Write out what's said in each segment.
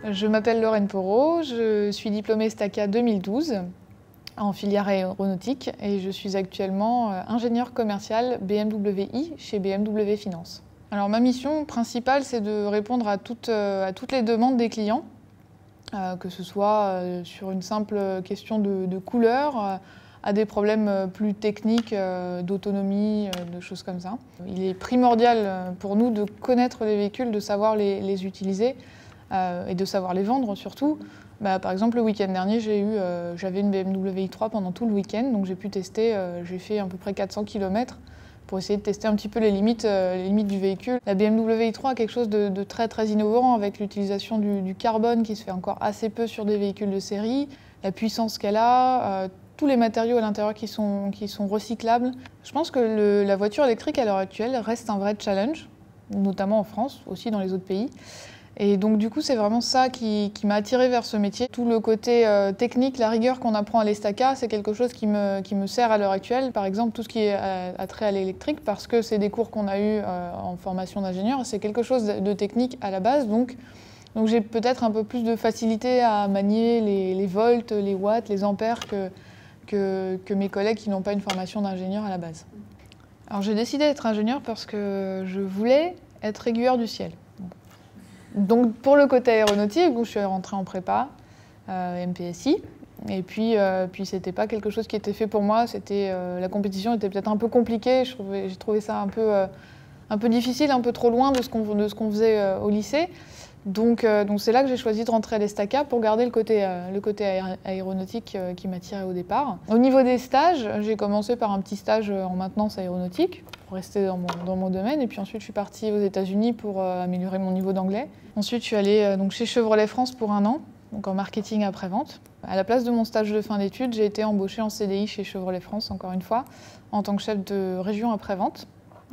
Je m'appelle Lorraine Porot, je suis diplômée Staka 2012 en filière aéronautique et je suis actuellement ingénieure commerciale BMW I chez BMW Finance. Alors ma mission principale, c'est de répondre à toutes les demandes des clients, que ce soit sur une simple question de couleur, à des problèmes plus techniques d'autonomie, de choses comme ça. Il est primordial pour nous de connaître les véhicules, de savoir les utiliser et de savoir les vendre surtout. Par exemple, le week-end dernier, j'avais une BMW i3 pendant tout le week-end, donc j'ai pu tester, j'ai fait à peu près 400 km pour essayer de tester un petit peu les limites du véhicule. La BMW i3 a quelque chose de très très innovant avec l'utilisation du carbone qui se fait encore assez peu sur des véhicules de série, la puissance qu'elle a, tous les matériaux à l'intérieur qui sont recyclables. Je pense que la voiture électrique à l'heure actuelle reste un vrai challenge, notamment en France, aussi dans les autres pays. Et donc du coup, c'est vraiment ça qui m'a attirée vers ce métier. Tout le côté technique, la rigueur qu'on apprend à l'ESTACA, c'est quelque chose qui me sert à l'heure actuelle. Par exemple, tout ce qui est attrait à l'électrique, parce que c'est des cours qu'on a eus en formation d'ingénieur, c'est quelque chose de technique à la base. Donc j'ai peut-être un peu plus de facilité à manier les volts, les watts, les ampères que mes collègues qui n'ont pas une formation d'ingénieur à la base. Alors j'ai décidé d'être ingénieur parce que je voulais être aiguilleur du ciel. Donc pour le côté aéronautique, je suis rentrée en prépa, MPSI, et puis c'était pas quelque chose qui était fait pour moi. La compétition était peut-être un peu compliquée. J'ai trouvé ça un peu difficile, un peu trop loin de ce qu'on faisait au lycée. Donc c'est là que j'ai choisi de rentrer à l'ESTACA pour garder le côté aéronautique qui m'attirait au départ. Au niveau des stages, j'ai commencé par un petit stage en maintenance aéronautique pour rester dans mon domaine. Et puis ensuite, je suis partie aux États-Unis pour améliorer mon niveau d'anglais. Ensuite, je suis allée chez Chevrolet France pour 1 an, donc en marketing après-vente. À la place de mon stage de fin d'études, j'ai été embauchée en CDI chez Chevrolet France, encore une fois, en tant que chef de région après-vente.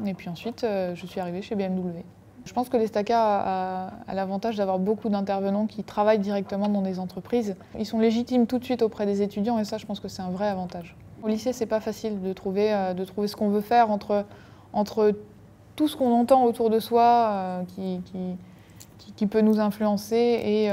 Et puis ensuite, je suis arrivée chez BMW. Je pense que l'ESTACA a l'avantage d'avoir beaucoup d'intervenants qui travaillent directement dans des entreprises. Ils sont légitimes tout de suite auprès des étudiants et ça, je pense que c'est un vrai avantage. Au lycée, c'est pas facile de trouver ce qu'on veut faire entre tout ce qu'on entend autour de soi qui peut nous influencer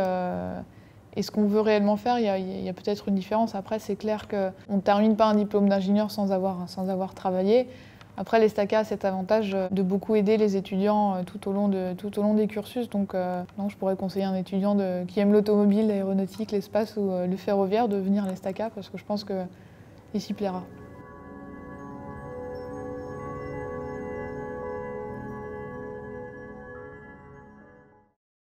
et ce qu'on veut réellement faire. Il y a peut-être une différence. Après, c'est clair qu'on ne termine pas un diplôme d'ingénieur sans avoir travaillé. Après, l'ESTACA a cet avantage de beaucoup aider les étudiants tout au long des cursus. Donc, je pourrais conseiller à un étudiant qui aime l'automobile, l'aéronautique, l'espace ou le ferroviaire de venir à l'ESTACA parce que je pense qu'il s'y plaira.